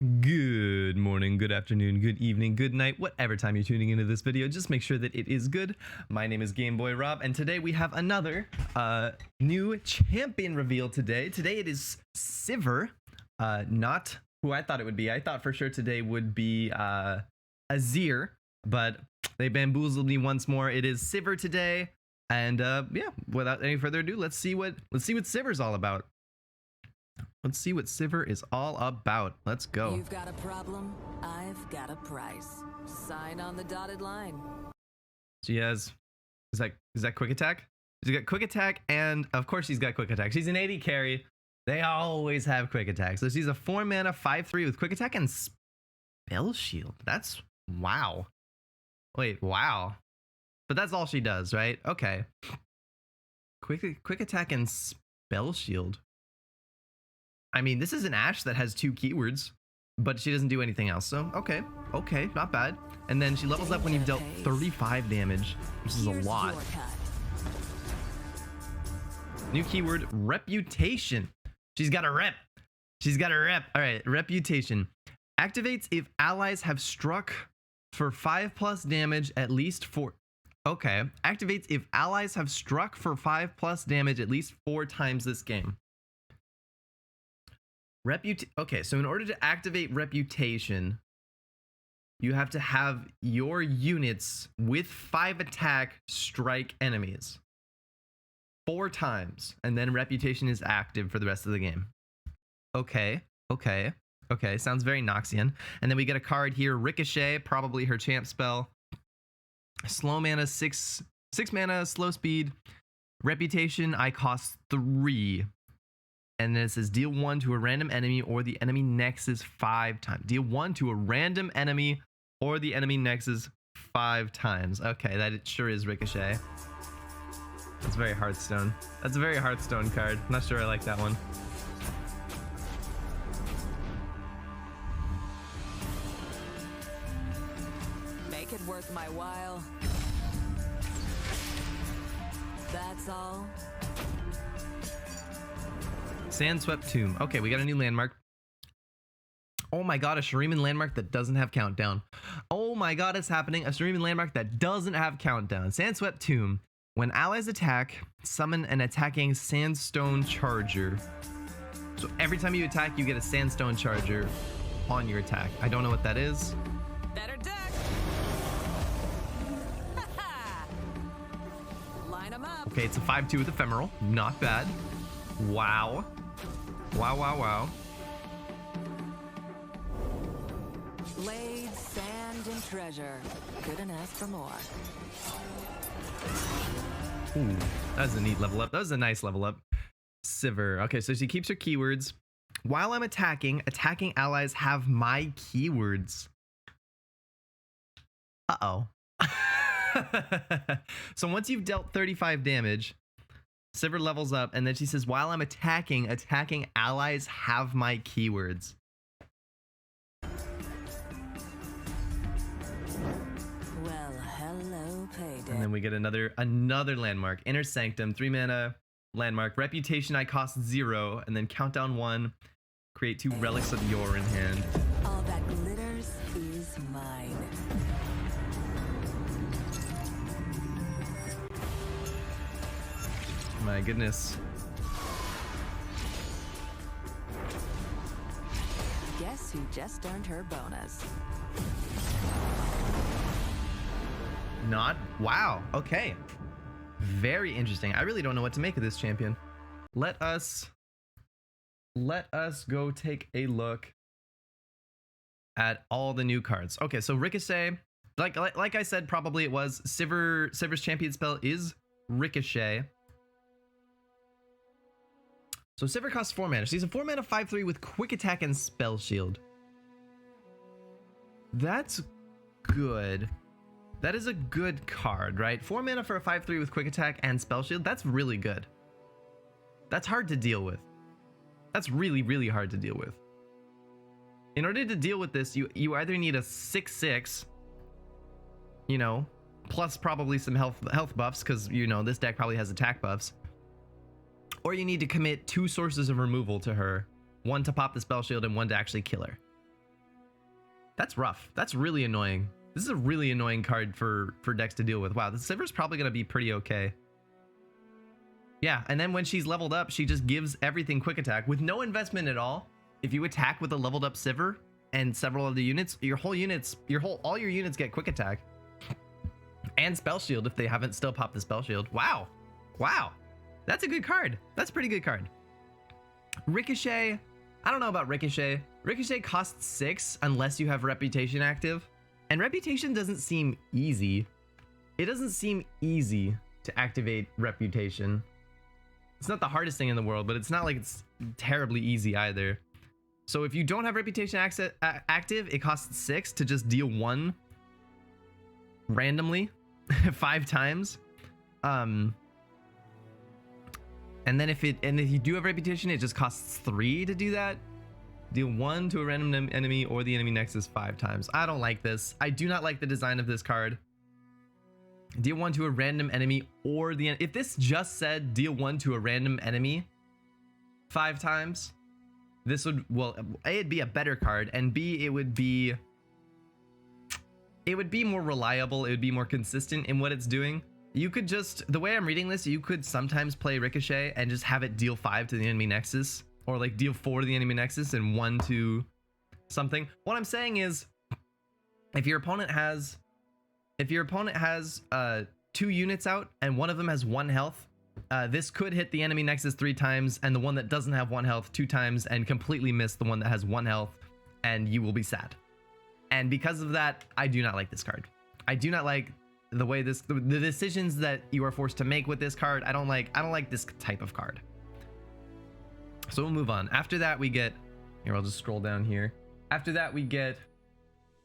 Good morning, good afternoon, good evening, good night, whatever time you're tuning into this video, just make sure that it is good. My name is Game Boy Rob, and today we have another new champion reveal today. Today it is Sivir, not who I thought it would be. I thought for sure today would be Azir, but they bamboozled me once more. It is Sivir today, and yeah, without any further ado, let's see what Sivir's all about. Let's see what Sivir is all about. Let's go. You've got a problem, I've got a price. Sign on the dotted line. She has, is that quick attack? She's got quick attack, and of course she's got quick attack. She's an AD carry. They always have quick attack. So she's a 4 mana 5/3 with quick attack and spell shield. That's wow. Wait, wow. But that's all she does, right? Okay. Quick attack and spell shield. I mean, this is an Ashe that has 2 keywords, but she doesn't do anything else. So, okay, not bad. And then she levels up when you've dealt 35 damage, which is a lot. New keyword, reputation. She's got a rep. All right, reputation. Activates if allies have struck for 5+ damage at least 4. Okay, activates if allies have struck for 5+ damage at least 4 times this game. Okay, so in order to activate reputation, you have to have your units with 5 attack strike enemies 4 times, and then reputation is active for the rest of the game. Okay, sounds very Noxian. And then we get a card here, Ricochet, probably her champ spell. Slow mana, 6 mana, slow speed. Reputation, I cost 3. And then it says deal 1 to a random enemy or the enemy nexus 5 times. Deal 1 to a random enemy or the enemy nexus 5 times. Okay, that it sure is Ricochet. That's very Hearthstone. That's a very Hearthstone card. Not sure I like that one. Make it worth my while. That's all. Sandswept Tomb. Okay, we got a new landmark. Oh my god, a Shuriman landmark that doesn't have countdown. Oh my god, it's happening. A Shuriman landmark that doesn't have countdown. Sandswept Tomb. When allies attack, summon an attacking Sandstone Charger. So every time you attack, you get a Sandstone Charger on your attack. I don't know what that is. Better duck. Line them up. Okay, it's a 5/2 with Ephemeral. Not bad. Wow. Wow. Blade, sand, and treasure. Couldn't ask for more. Ooh, that was a neat level up. That was a nice level up. Sivir. Okay, so she keeps her keywords. While I'm attacking allies have my keywords. Uh-oh. So once you've dealt 35 damage, Sivir levels up, and then she says, while I'm attacking allies have my keywords. Well, hello, payday. And then we get another landmark. Inner Sanctum, 3 mana landmark. Reputation, I cost 0, and then countdown 1. Create 2 relics of Yor in hand. All that glitters is mine. My goodness. Guess who just earned her bonus? Wow. Okay. Very interesting. I really don't know what to make of this champion. Let us go take a look at all the new cards. Okay, so Ricochet, like I said, probably it was Sivir's champion spell is Ricochet. So Sivir costs 4 mana. She's a 4 mana 5/3 with quick attack and spell shield. That's good. That is a good card, right? 4 mana for a 5/3 with quick attack and spell shield. That's really good. That's hard to deal with. That's really hard to deal with. In order to deal with this, you either need a 6/6, you know, plus probably some health buffs, because you know this deck probably has attack buffs. Or you need to commit 2 sources of removal to her, one to pop the spell shield and one to actually kill her. That's rough. That's really annoying. This is a really annoying card for decks to deal with. Wow, the Sivir's probably going to be pretty okay. Yeah, and then when she's leveled up, she just gives everything quick attack with no investment at all. If you attack with a leveled up Sivir and several of the units, all your units get quick attack. And spell shield if they haven't still popped the spell shield. Wow. Wow. That's a good card. That's a pretty good card. Ricochet. I don't know about Ricochet. Ricochet costs 6 unless you have Reputation active. And Reputation doesn't seem easy. It doesn't seem easy to activate Reputation. It's not the hardest thing in the world, but it's not like it's terribly easy either. So if you don't have Reputation active, it costs 6 to just deal 1 randomly 5 times. And then if you do have Reputation, it just costs 3 to do that. Deal 1 to a random enemy or the enemy nexus 5 times. I don't like this. I do not like the design of this card. Deal 1 to a random enemy or the if this just said deal 1 to a random enemy 5 times, this would, well, A, it'd be a better card, and B, it would be more reliable. It would be more consistent in what it's doing. You could just, the way I'm reading this, you could sometimes play Ricochet and just have it deal 5 to the enemy nexus, or like deal 4 to the enemy nexus and 1 to something. What I'm saying is, if your opponent has 2 units out and one of them has 1 health, this could hit the enemy nexus 3 times and the one that doesn't have 1 health 2 times and completely miss the one that has 1 health, and you will be sad. And because of that, I do not like this card. I do not like the way the decisions that you are forced to make with this card. I don't like this type of card. So we'll move on. After that, we get, here, I'll just scroll down here. After that, we get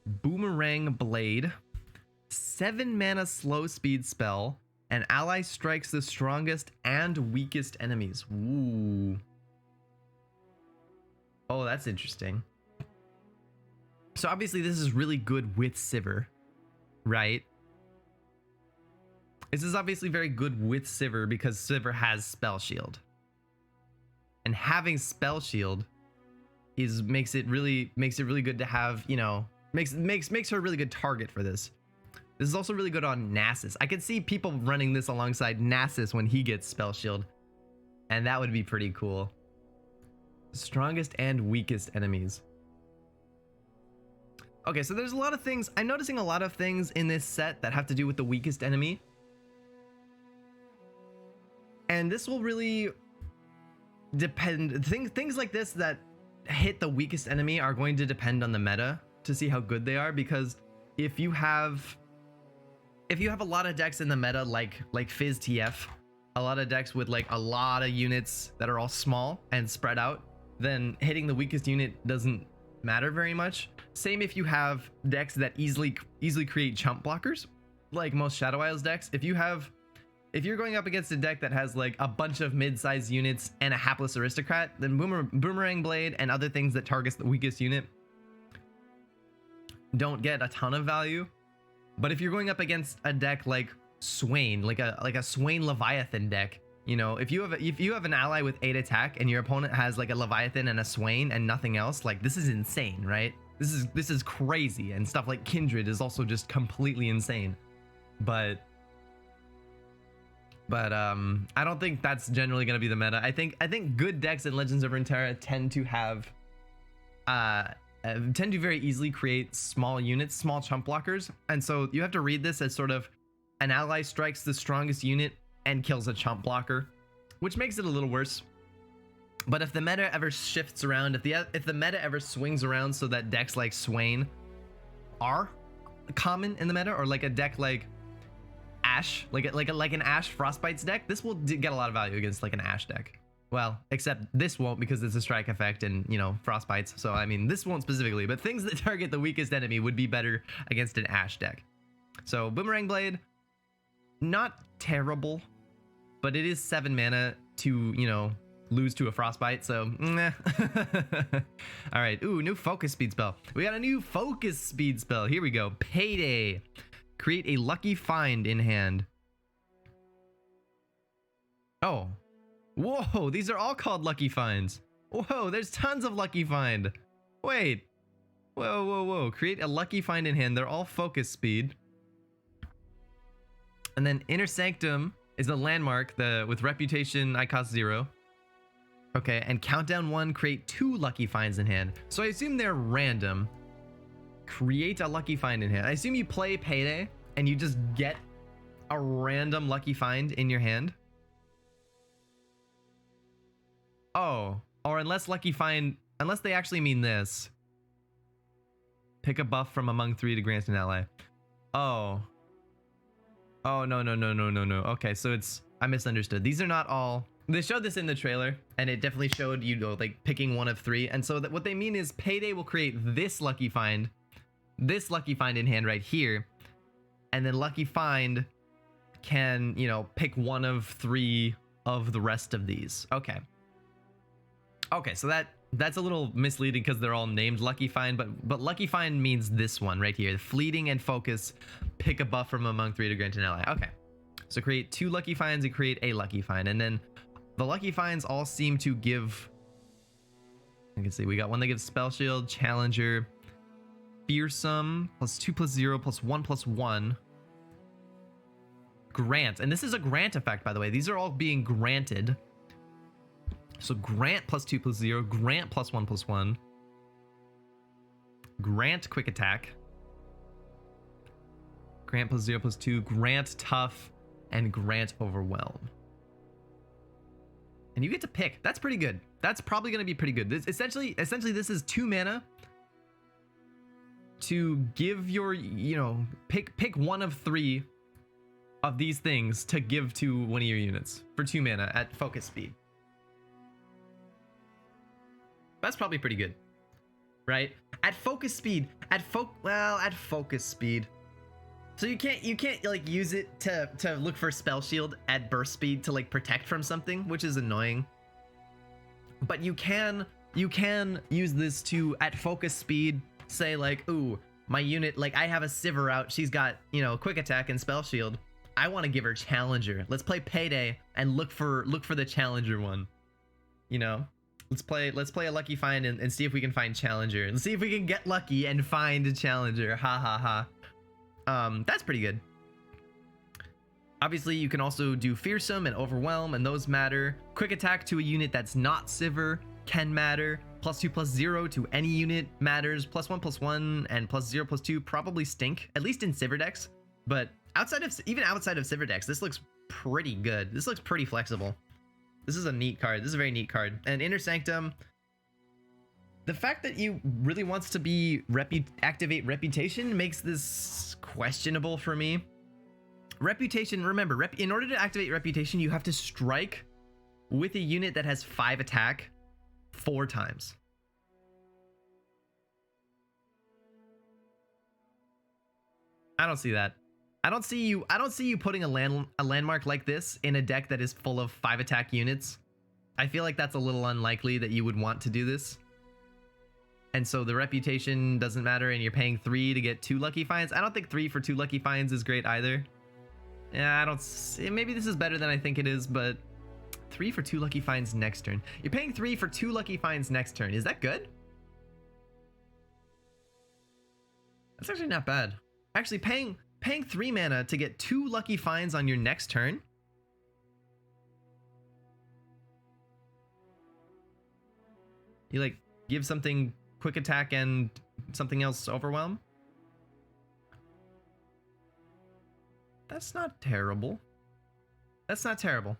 Boomerang Blade, 7 mana slow speed spell. An ally strikes the strongest and weakest enemies. Ooh. Oh, that's interesting. So obviously this is really good with Sivir, right? This is obviously very good with Sivir because Sivir has Spell Shield. And having Spell Shield makes it really good to have, you know, makes her a really good target for this. This is also really good on Nasus. I could see people running this alongside Nasus when he gets Spell Shield, and that would be pretty cool. Strongest and weakest enemies. Okay, so there's a lot of things. I'm noticing a lot of things in this set that have to do with the weakest enemy. And this will really depend. Things like this that hit the weakest enemy are going to depend on the meta to see how good they are, because if you have a lot of decks in the meta like Fizz TF, a lot of decks with like a lot of units that are all small and spread out, then hitting the weakest unit doesn't matter very much. Same if you have decks that easily create chump blockers, like most Shadow Isles decks. If you're going up against a deck that has like a bunch of mid-sized units and a hapless aristocrat, then Boomerang Blade and other things that targets the weakest unit don't get a ton of value. But if you're going up against a deck like Swain, like a Swain Leviathan deck, you know, if you have an ally with 8 attack and your opponent has like a Leviathan and a Swain and nothing else, like this is insane, right? This is crazy, and stuff like Kindred is also just completely insane. But I don't think that's generally going to be the meta. I think good decks in Legends of Runeterra tend to very easily create small units, small chump blockers, and so you have to read this as sort of an ally strikes the strongest unit and kills a chump blocker, which makes it a little worse. But if the meta ever shifts around, if the meta ever swings around so that decks like Swain are common in the meta, or like a deck like Ash, like an Ash Frostbites deck, this will get a lot of value against like an Ash deck. Well, except this won't, because it's a strike effect and, you know, Frostbites. So I mean, this won't specifically, but things that target the weakest enemy would be better against an Ash deck. So Boomerang Blade, not terrible, but it is 7 mana to, you know, lose to a Frostbite, so meh. All right, ooh, new focus speed spell. We got a new focus speed spell. Here we go. Payday. Create a lucky find in hand. Oh, whoa, these are all called lucky finds. Whoa, there's tons of lucky find. Wait, Whoa, whoa, whoa. Create a lucky find in hand. They're all focus speed. And then Inner Sanctum is a landmark with reputation I cost 0. Okay, and Countdown 1, create 2 lucky finds in hand. So I assume they're random. Create a lucky find in hand. I assume you play Payday and you just get a random lucky find in your hand. Oh, or unless they actually mean this. Pick a buff from among 3 to grant an ally. Oh. Oh, no. Okay, so I misunderstood. These are not all. They showed this in the trailer, and it definitely showed, you know, like picking one of 3. And so what they mean is Payday will create this lucky find in hand right here. And then lucky find can, you know, pick one of 3 of the rest of these. Okay. Okay, so that's a little misleading because they're all named Lucky Find, but Lucky Find means this one right here. Fleeting and focus, pick a buff from among 3 to grant an ally. Okay, so create 2 Lucky Finds and create a Lucky Find. And then the Lucky Finds all seem to give, you can see we got one that gives Spell Shield, Challenger, Fearsome, +2/+0, +1/+1. Grant, and this is a grant effect, by the way. These are all being granted. So grant +2/+0, grant +1/+1, grant quick attack, grant +0/+2, grant tough, and grant overwhelm. And you get to pick. That's pretty good. That's probably going to be pretty good. This essentially this is 2 mana to give your, you know, pick one of 3 of these things to give to one of your units for 2 mana at focus speed. That's probably pretty good, right? At focus speed, at focus speed. So you can't like use it to look for spell shield at burst speed to like protect from something, which is annoying. But you can use this to at focus speed say like, ooh, my unit, like I have a Sivir out, she's got, you know, quick attack and spell shield. I want to give her Challenger. Let's play Payday and look for the Challenger one. You know? Let's play a lucky find and see if we can find Challenger. Let's see if we can get lucky and find a Challenger. Ha ha ha. That's pretty good. Obviously, you can also do Fearsome and Overwhelm, and those matter. Quick attack to a unit that's not Sivir can matter. +2/+0 to any unit matters. +1/+1 and +0/+2 probably stink, at least in Sivir decks. But even outside of Sivir decks, this looks pretty good. This looks pretty flexible. This is a neat card. This is a very neat card. And Inner Sanctum, the fact that you really wants to be activate Reputation makes this questionable for me. Reputation, remember, in order to activate Reputation, you have to strike with a unit that has 5 attack 4 times. I don't see that. I don't see you putting a landmark like this in a deck that is full of 5 attack units. I feel like that's a little unlikely that you would want to do this. And so the reputation doesn't matter, and you're paying 3 to get 2 lucky finds. I don't think 3 for 2 lucky finds is great either. Yeah, maybe this is better than I think it is, but 3 for 2 lucky finds next turn. You're paying 3 for 2 lucky finds next turn. Is that good? That's actually not bad. Actually, paying 3 mana to get 2 lucky finds on your next turn. You like give something quick attack and something else overwhelm. That's not terrible. That's not terrible.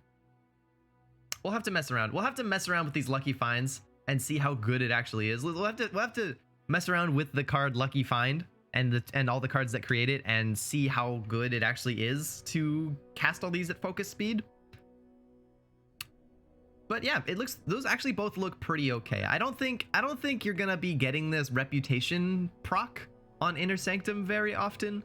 We'll have to mess around. We'll have to mess around with these lucky finds and see how good it actually is. We'll have to mess around with the card Lucky Find and all the cards that create it and see how good it actually is to cast all these at focus speed. But yeah, those actually both look pretty okay. I don't think you're gonna be getting this reputation proc on Inner Sanctum very often.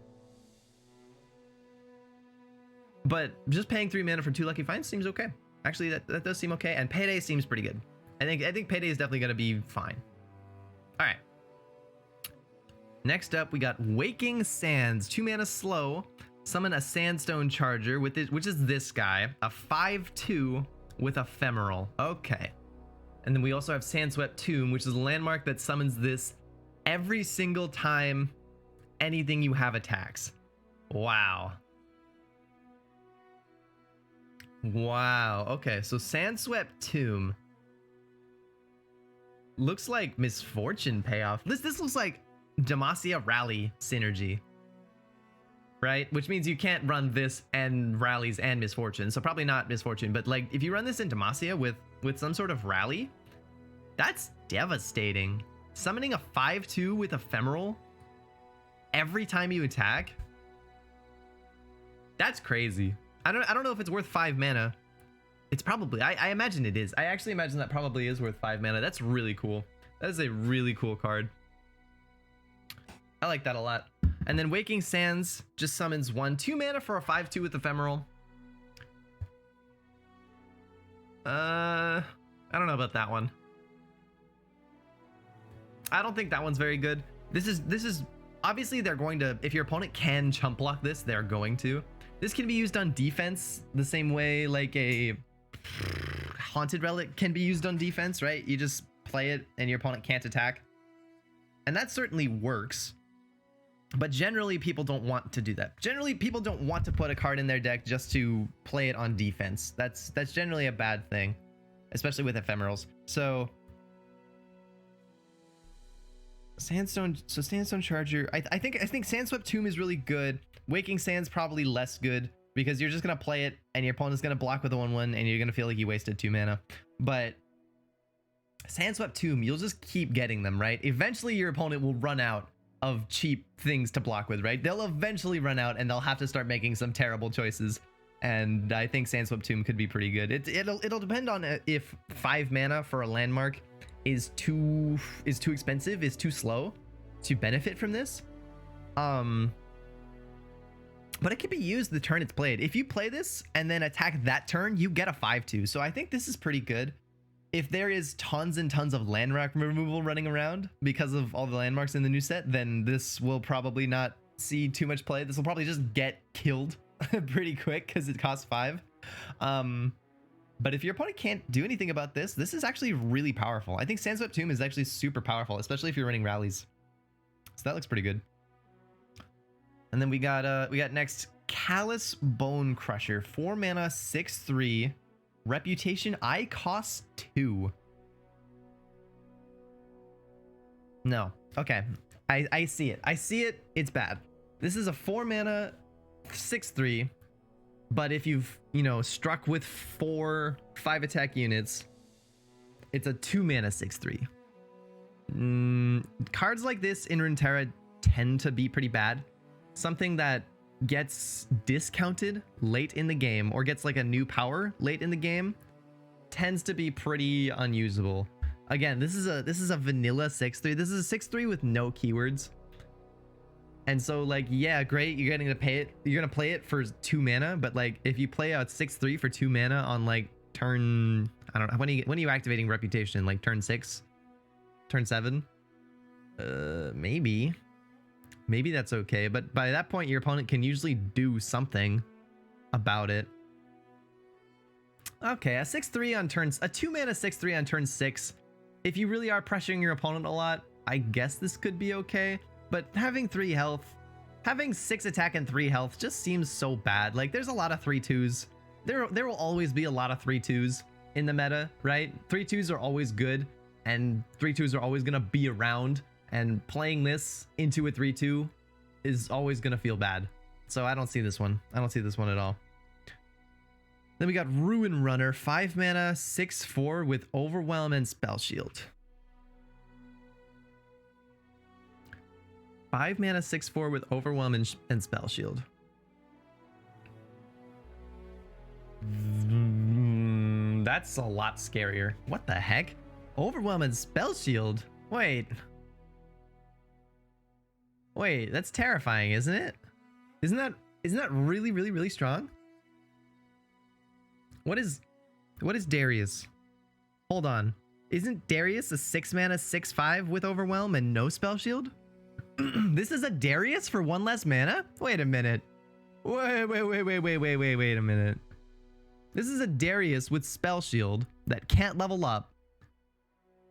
But just paying 3 mana for 2 lucky finds seems okay. Actually, that does seem okay, and Payday seems pretty good. I think Payday is definitely gonna be fine. All right. Next up, we got Waking Sands, 2 mana slow. Summon a Sandstone Charger with it, which is this guy, a 5/2 with Ephemeral. Okay. And then we also have Sandswept Tomb, which is a landmark that summons this every single time anything you have attacks. Wow. Wow. Okay, so Sandswept Tomb looks like Misfortune payoff. This looks like Demacia Rally synergy, right? Which means you can't run this and rallies and Misfortune, so probably not Misfortune. But like, if you run this in Demacia with some sort of rally, that's devastating. Summoning a 5/2 with Ephemeral every time you attack. That's crazy. I don't know if it's worth 5 mana. It's probably, I imagine it is. I actually imagine that probably is worth 5 mana. That's really cool. That is a really cool card. I like that a lot. And then Waking Sands just summons 2 mana for a 5/2 with Ephemeral. I don't know about that one. I don't think that one's very good. This is obviously they're going to, if your opponent can chump block this, they're going to. This can be used on defense the same way like a Haunted Relic can be used on defense, right? You just play it and your opponent can't attack. And that certainly works. But generally people don't want to do that. Generally people don't want to put a card in their deck just to play it on defense. That's generally a bad thing, especially with ephemerals. So Sandstone Charger. I think Sandswept Tomb is really good. Waking Sands probably less good because you're just gonna play it and your opponent's gonna block with a 1/1 and you're gonna feel like you wasted 2 mana. But Sandswept Tomb, you'll just keep getting them, right? Eventually your opponent will run out of cheap things to block with, right? They'll eventually run out and they'll have to start making some terrible choices. And I think Sandswept Tomb could be pretty good. It'll depend on if 5 mana for a landmark is too expensive, is too slow to benefit from this. But it can be used the turn it's played. If you play this and then attack that turn, you get a 5/2. So I think this is pretty good. If there is tons and tons of landmark removal running around because of all the landmarks in the new set, then this will probably not see too much play. This will probably just get killed pretty quick because it costs 5. But if your opponent can't do anything about this, this is actually really powerful. I think Sandswept Tomb is actually super powerful, especially if you're running rallies. So that looks pretty good. And then we got next Callous Bone Crusher, 4 mana, 6/3, reputation. I cost 2. No, okay, I see it. I see it. It's bad. This is a 4 mana, 6/3. But if you've, struck with 4 5 attack units, it's a 2 mana 6/3. Cards like this in Runeterra tend to be pretty bad. Something that gets discounted late in the game or gets like a new power late in the game tends to be pretty unusable. Again, this is a vanilla 6/3. This is a 6/3 with no keywords. And so like, yeah, great, you're getting to pay it. You're gonna play it for 2 mana, but like if you play out 6/3 for 2 mana on like turn, I don't know, when are you activating reputation? Like turn 6, turn 7? Maybe that's okay. But by that point, your opponent can usually do something about it. Okay, a 6/3 on turns, a 2 mana 6/3 on turn 6. If you really are pressuring your opponent a lot, I guess this could be okay. But having 3 health, having 6 attack and 3 health just seems so bad. Like there's a lot of 3/2s. There will always be a lot of 3/2s in the meta, right? 3/2s are always good and 3/2s are always gonna be around, and playing this into a 3/2 is always gonna feel bad. So I don't see this one. I don't see this one at all. Then we got Ruin Runner, 5 mana, 6/4 with Overwhelm and Spell Shield. 5 mana, 6/4 with Overwhelm and Spell Shield. That's a lot scarier. What the heck? Overwhelm and Spell Shield? Wait, that's terrifying, isn't it? Isn't that really, really, really strong? What is Darius? Hold on. Isn't Darius a 6 mana, 6/5 with Overwhelm and no Spell Shield? This is a Darius for 1 less mana? Wait a minute. Wait a minute. This is a Darius with Spell Shield that can't level up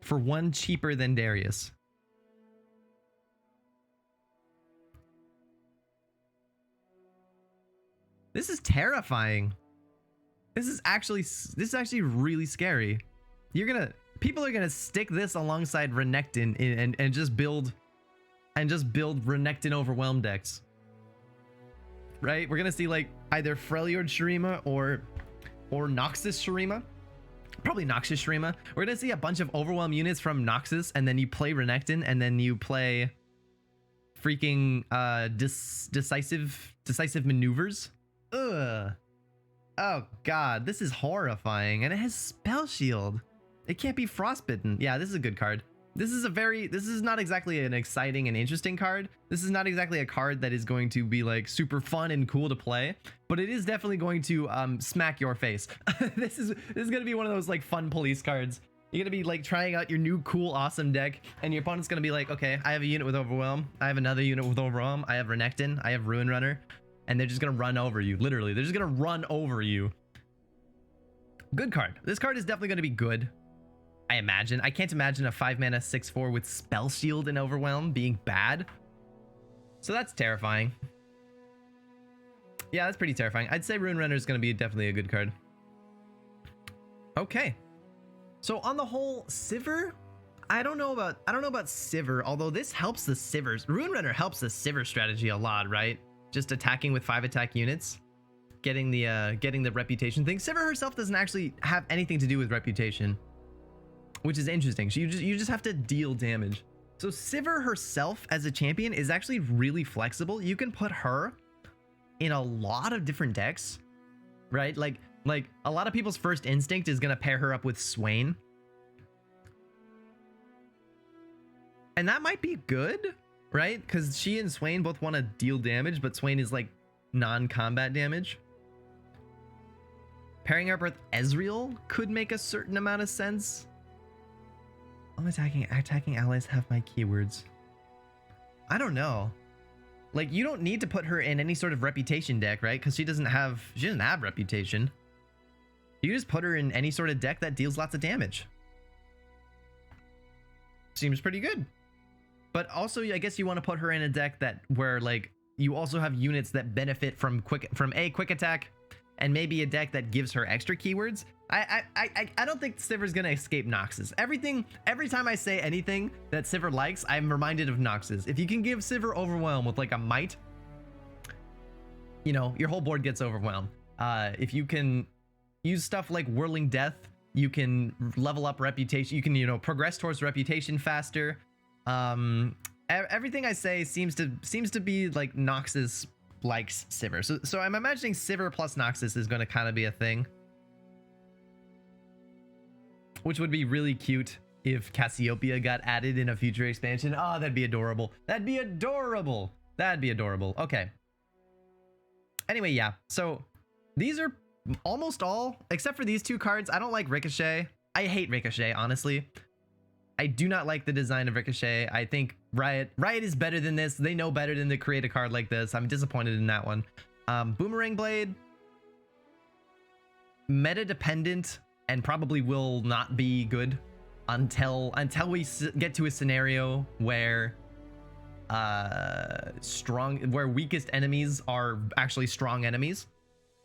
for 1 cheaper than Darius. This is terrifying. This is actually really scary. People are gonna stick this alongside Renekton and just build Renekton Overwhelm decks. Right? We're gonna see like either Freljord Shurima or Noxus Shurima. Probably Noxus Shurima. We're gonna see a bunch of Overwhelm units from Noxus, and then you play Renekton, and then you play freaking decisive maneuvers. Ugh. Oh god, this is horrifying, and it has Spell Shield. It can't be Frostbitten. Yeah, this is a good card. This is not exactly an exciting and interesting card. This is not exactly a card that is going to be like super fun and cool to play, but it is definitely going to smack your face. This is gonna be one of those like fun police cards. You're gonna be like trying out your new cool awesome deck, and your opponent's gonna be like, okay, I have a unit with Overwhelm, I have another unit with Overwhelm, I have Renekton, I have Ruin Runner, and they're just gonna run over you. Literally, they're just gonna run over you. Good card. This card is definitely gonna be good. I imagine. I can't imagine a 5-mana 6/4 with Spell Shield and Overwhelm being bad. So that's terrifying. Yeah, that's pretty terrifying. I'd say Ruin Runner is going to be definitely a good card. Okay. So on the whole, Sivir, I don't know about Sivir, although this helps the Sivir. Ruin Runner helps the Sivir strategy a lot, right? Just attacking with 5 attack units, getting the reputation thing. Sivir herself doesn't actually have anything to do with reputation, which is interesting. So you just have to deal damage. So Sivir herself as a champion is actually really flexible. You can put her in a lot of different decks, right? Like a lot of people's first instinct is gonna pair her up with Swain, and that might be good, right? Because she and Swain both want to deal damage, but Swain is like non-combat damage. Pairing up with Ezreal could make a certain amount of sense. I'm attacking allies have my keywords. I don't know. Like, you don't need to put her in any sort of reputation deck, right? Because she doesn't have reputation. You just put her in any sort of deck that deals lots of damage. Seems pretty good. But also, I guess you want to put her in a deck where like you also have units that benefit from quick attack, and maybe a deck that gives her extra keywords. I don't think Sivir's gonna escape Noxus. Every time I say anything that Sivir likes, I'm reminded of Noxus. If you can give Sivir Overwhelm with like a might, you know, your whole board gets overwhelmed. If you can use stuff like Whirling Death, you can level up reputation. You can, you know, progress towards reputation faster. Everything I say seems to be like Noxus likes Sivir. So I'm imagining Sivir plus Noxus is going to kind of be a thing, which would be really cute if Cassiopeia got added in a future expansion. Oh, that'd be adorable. That'd be adorable. That'd be adorable. Okay. Anyway, yeah. So these are almost all, except for these two cards. I don't like Ricochet. I hate Ricochet, honestly. I do not like the design of Ricochet. I think Riot is better than this. They know better than to create a card like this. I'm disappointed in that one. Boomerang Blade, meta dependent, and probably will not be good until we get to a scenario where where weakest enemies are actually strong enemies.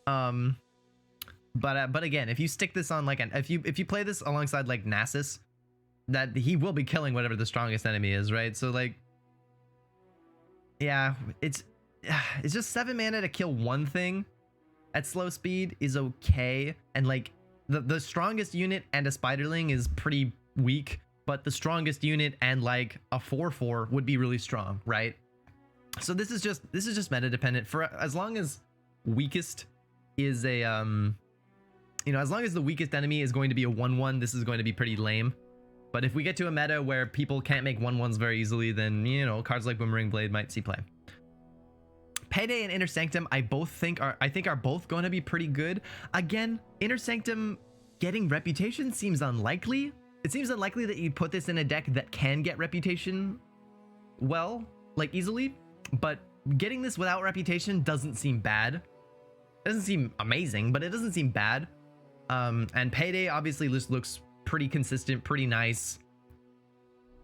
But again, if you stick this on like if you play this alongside like Nasus, that he will be killing whatever the strongest enemy is, right? So like, yeah, it's just 7 mana to kill one thing at slow speed is okay, and like the strongest unit and a Spiderling is pretty weak, but the strongest unit and like a 4/4 would be really strong, right? So this is just meta dependent. For as long as weakest is a you know, as long as the weakest enemy is going to be a 1/1, this is going to be pretty lame. But if we get to a meta where people can't make 1/1s very easily, then, you know, cards like Boomerang Blade might see play. Payday and Inner Sanctum, I think are both going to be pretty good. Again, Inner Sanctum getting reputation seems unlikely. It seems unlikely that you put this in a deck that can get reputation well, like easily, but getting this without reputation doesn't seem bad. It doesn't seem amazing, but it doesn't seem bad. And Payday obviously just looks pretty consistent, pretty nice,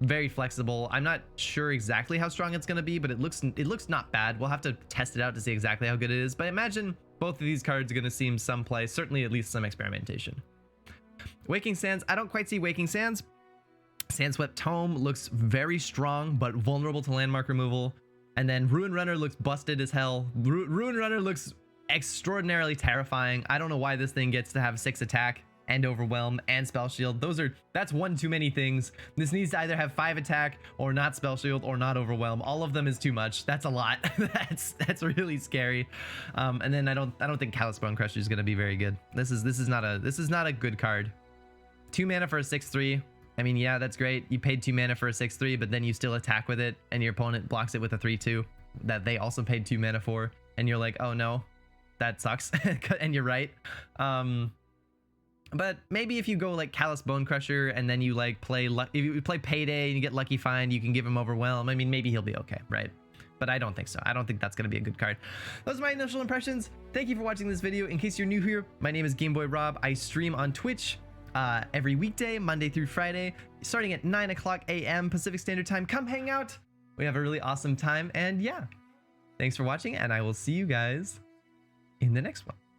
very flexible. I'm not sure exactly how strong it's going to be, but it looks not bad. We'll have to test it out to see exactly how good it is. But imagine Both of these cards are going to seem some play, certainly at least some experimentation. Waking Sands, I don't quite see Waking Sands. Sandswept Tome looks very strong, but vulnerable to landmark removal. And then Ruin Runner looks busted as hell. Ruin Runner looks extraordinarily terrifying. I don't know why this thing gets to have 6 attack and Overwhelm and Spell Shield. That's one too many things. This needs to either have 5 attack or not Spell Shield or not Overwhelm. All of them is too much. That's a lot. that's really scary. And then I don't think Callous Bone Crusher is going to be very good. This is not a good card. 2 mana for a 6/3. I mean, yeah, that's great. You paid 2 mana for a 6/3, but then you still attack with it, and your opponent blocks it with a 3/2 that they also paid 2 mana for, and you're like, oh no, that sucks. And you're right. But maybe if you go like Callous Bone Crusher and then you like if you play Payday and you get Lucky Find, you can give him Overwhelm. I mean, maybe he'll be okay, right? But I don't think so. I don't think that's going to be a good card. Those are my initial impressions. Thank you for watching this video. In case you're new here, my name is Gameboy Rob. I stream on Twitch every weekday, Monday through Friday, starting at 9 o'clock a.m. Pacific Standard Time. Come hang out. We have a really awesome time. And yeah, thanks for watching, and I will see you guys in the next one.